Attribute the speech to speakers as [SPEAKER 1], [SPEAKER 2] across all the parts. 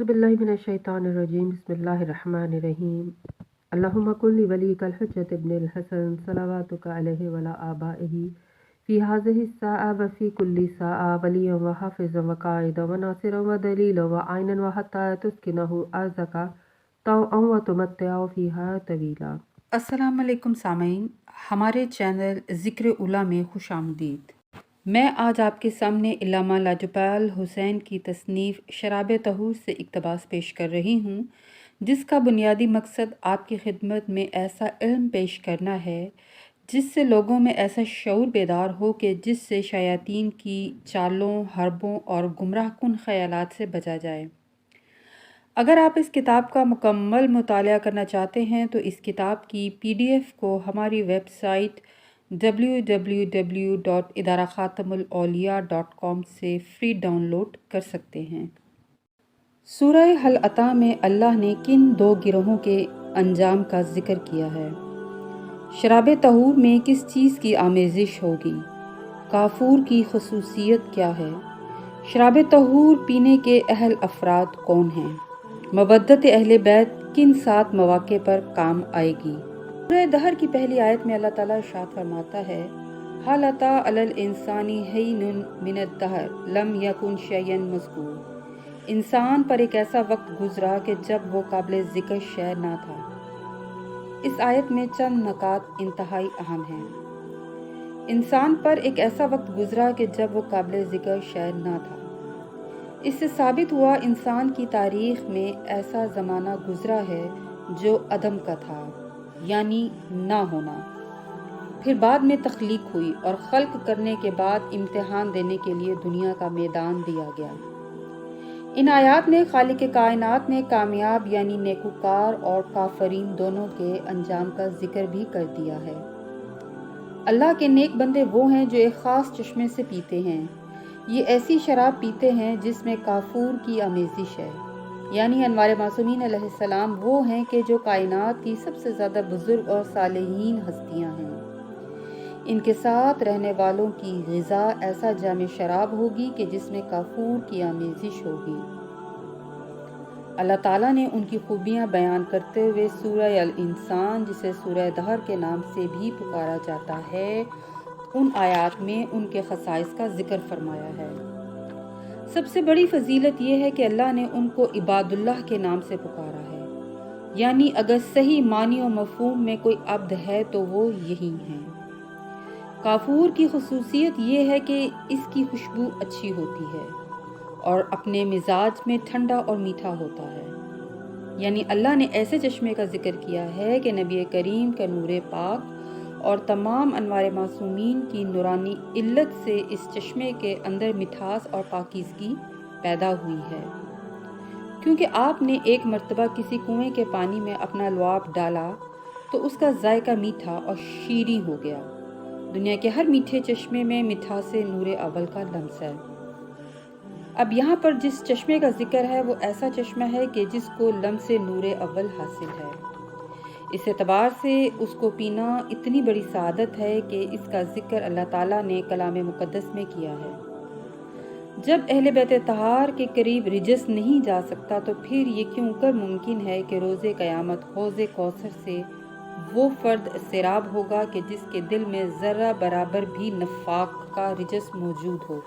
[SPEAKER 1] औज़ुबिल्लाहि मिनश्शैतानिर्रजीम बिस्मिल्लाहिर्रहमानिर्रहीम अल्लाहुम्मा कुल्ली वलीकल हुज्जत इब्निल हसन सलावातुका अलैहि वला आबाइही फ़ी हाज़िहि स्साअ व फ़ी कुल्ली साअ वलिय्यन व हाफ़िज़न व क़ाइदन व नासिरन व दलीलन व आइनन व हत्ता तुस्किनहु अर्ज़का तौअन व तुमत्तिअहु फ़ीहा तवीला।
[SPEAKER 2] अस्सलाम वालेकुम सामीन, हमारे चैनल ज़िक्र उला में खुश आमदीद। मैं आज आपके सामने इल्लामा लाजपाल हुसैन की तसनीफ़ शराब तहूर से इक़्तिबास पेश कर रही हूँ, जिसका बुनियादी मकसद आपकी खिदमत में ऐसा इल्म पेश करना है जिससे लोगों में ऐसा शऊर बेदार हो कि जिससे शयातीन की चालों, हरबों और गुमराहकुन ख़यालात से बचा जाए। अगर आप इस किताब का मुकम्मल मुताला करना चाहते हैं तो इस किताब की PDF को हमारी वेबसाइट www.idarakhatamulauliya.com से फ्री डाउनलोड कर सकते हैं। सूरह हल अता में अल्लाह ने किन दो गिरोहों के अंजाम का जिक्र किया है? शराब तहूर में किस चीज़ की आमेज़िश होगी? काफूर की खसूसियत क्या है? शराब तहूर पीने के अहल अफराद कौन हैं? मवद्दत अहले बैत किन 7 मौक़े पर काम आएगी? सूरह दहर की पहली आयत में अल्लाह ताला इरशाद फरमाता है, हल अता अलल इंसानी हिन्नुन मिनद्दहर लम यकुन शयअन मज़कूर। इंसान पर एक ऐसा वक्त गुजरा कि जब वो काबिल ज़िक्र शय ना था। इस आयत में चंद नकात इंतहाई अहम हैं। इंसान पर एक ऐसा वक्त गुजरा कि जब वो काबिल ज़िक्र शय ना था। इससे साबित हुआ इंसान की तारीख़ में ऐसा ज़माना गुजरा है जो अदम का था, यानी ना होना। फिर बाद में तख्लीक हुई और खल्क करने के बाद इम्तिहान देने के लिए दुनिया का मैदान दिया गया। इन आयात ने खालिक कायनात ने कामयाब यानी नेकूकार और काफरीन दोनों के अंजाम का जिक्र भी कर दिया है। अल्लाह के नेक बंदे वो हैं जो एक ख़ास चश्मे से पीते हैं। ये ऐसी शराब पीते हैं जिसमें काफूर की आमेज़िश है, यानी अनवार मासूमीन अलैहिस्सलाम वो हैं कि जो कायनात की सबसे ज़्यादा बुजुर्ग और सालेहीन हस्तियाँ हैं। इनके साथ रहने वालों की ग़िज़ा ऐसा जामे शराब होगी कि जिसमें काफूर की आमेज़िश होगी। अल्लाह ताला ने उनकी खूबियाँ बयान करते हुए सूरह अल इंसान, जिसे सूरह दहर के नाम से भी पुकारा जाता है, उन आयात में उनके खसाइस का जिक्र फरमाया है। सबसे बड़ी फजीलत यह है कि अल्लाह ने उनको इबादुल्लाह के नाम से पुकारा है, यानी अगर सही मानी और मफ़हूम में कोई अब्द है तो वो यही हैं। काफूर की खसूसियत ये है कि इसकी खुशबू अच्छी होती है और अपने मिजाज में ठंडा और मीठा होता है। यानी अल्लाह ने ऐसे चश्मे का जिक्र किया है कि नबी करीम का नूर पाक और तमाम अनवार मासूमीन की नूरानी इल्लत से इस चश्मे के अंदर मिठास और पाकीज़गी पैदा हुई है। क्योंकि आपने एक मर्तबा किसी कुएं के पानी में अपना लुआब डाला तो उसका जायका मीठा और शीरीं हो गया। दुनिया के हर मीठे चश्मे में मिठास से नूर अव्वल का लम्स है। अब यहाँ पर जिस चश्मे का जिक्र है वो ऐसा चश्मा है कि जिसको लम्स से नूर अव्वल हासिल है। इस एतबार से उसको पीना इतनी बड़ी सादत है कि इसका जिक्र अल्लाह ताला ने कलाम मुक़द्दस में किया है। जब अहले बैत तहार के करीब रिजस नहीं जा सकता तो फिर ये क्यों कर मुमकिन है कि रोज़े क़यामत हौज़े कौसर से वो फ़र्द सैराब होगा कि जिसके दिल में ज़र्रा बराबर भी नफ़ाक का रिजस मौजूद हो।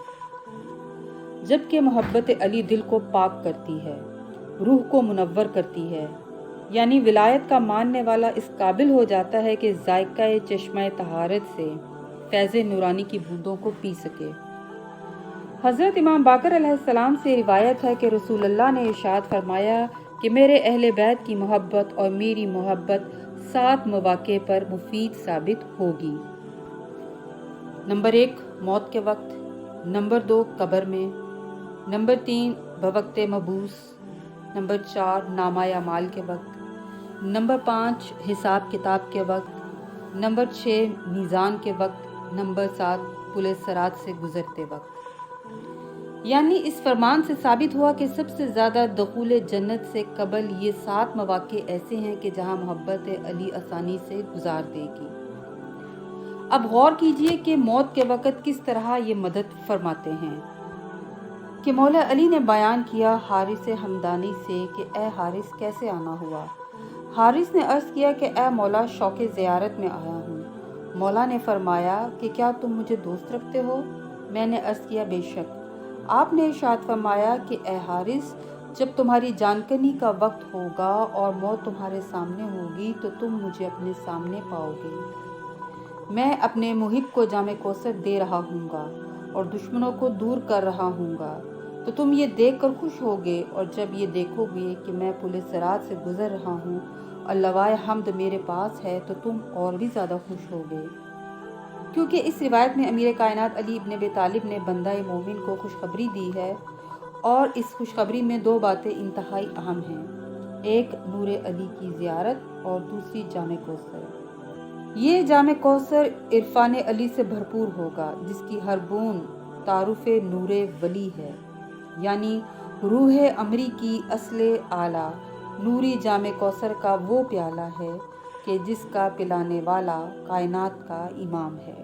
[SPEAKER 2] जबकि मोहब्बत अली दिल को पाक करती है, रूह को मुनव्वर करती है, यानी विलायत का मानने वाला इस काबिल हो जाता है कि जायका चश्मा तहारत से फैज़ नूरानी की बूंदों को पी सके। हज़रत इमाम बाकर अलैहिस्सलाम से रिवायत है कि रसूलुल्लाह ने इरशाद फरमाया कि मेरे अहले बैत की मोहब्बत और मेरी मोहब्बत 7 मौक़े पर मुफीद साबित होगी। नंबर 1 मौत के वक्त, नंबर 2 कब्र में, नंबर 3 बवक्त मबूस, नंबर 4 नामा अमाल के वक्त, नंबर 5 हिसाब किताब के वक्त, नंबर 6 मीज़ान के वक्त, नंबर 7 पुल सिरात से गुज़रते वक्त। यानी इस फरमान से साबित हुआ कि सबसे ज़्यादा दखूल जन्नत से कबल ये 7 मौक़े ऐसे हैं कि जहाँ मोहब्बत अली आसानी से गुजार देगी। अब गौर कीजिए कि मौत के वक़्त किस तरह ये मदद फरमाते हैं। کہ مولا علی نے بیان کیا حارث ہمدانی سے کہ اے حارث کیسے آنا ہوا؟ حارث نے عرض کیا کہ اے مولا شوق زیارت میں آیا ہوں۔ مولا نے فرمایا کہ کیا تم مجھے دوست رکھتے ہو؟ میں نے عرض کیا بے شک۔ آپ نے ارشاد فرمایا کہ اے حارث جب تمہاری جان کنی کا وقت ہوگا اور موت تمہارے سامنے ہوگی تو تم مجھے اپنے سامنے پاؤ گے۔ میں اپنے محب کو جام کوثر دے رہا ہوں گا اور دشمنوں کو دور کر رہا ہوں گا، تو تم یہ دیکھ کر خوش ہوگے، اور جب یہ دیکھو گے کہ میں پل صراط سے گزر رہا ہوں اور لوائے حمد میرے پاس ہے تو تم اور بھی زیادہ خوش ہوگے۔ کیونکہ اس روایت میں امیر کائنات علی ابن ابی طالب نے بندہ مومن کو خوشخبری دی ہے، اور اس خوشخبری میں دو باتیں انتہائی اہم ہیں، ایک نور علی کی زیارت اور دوسری جام کوثر۔ یہ جام کوثر عرفان علی سے بھرپور ہوگا جس کی ہر بوند تعارف نور ولی ہے، یعنی روح امری کی اصل اعلیٰ نوری جام کوثر کا وہ پیالہ ہے کہ جس کا پلانے والا کائنات کا امام ہے۔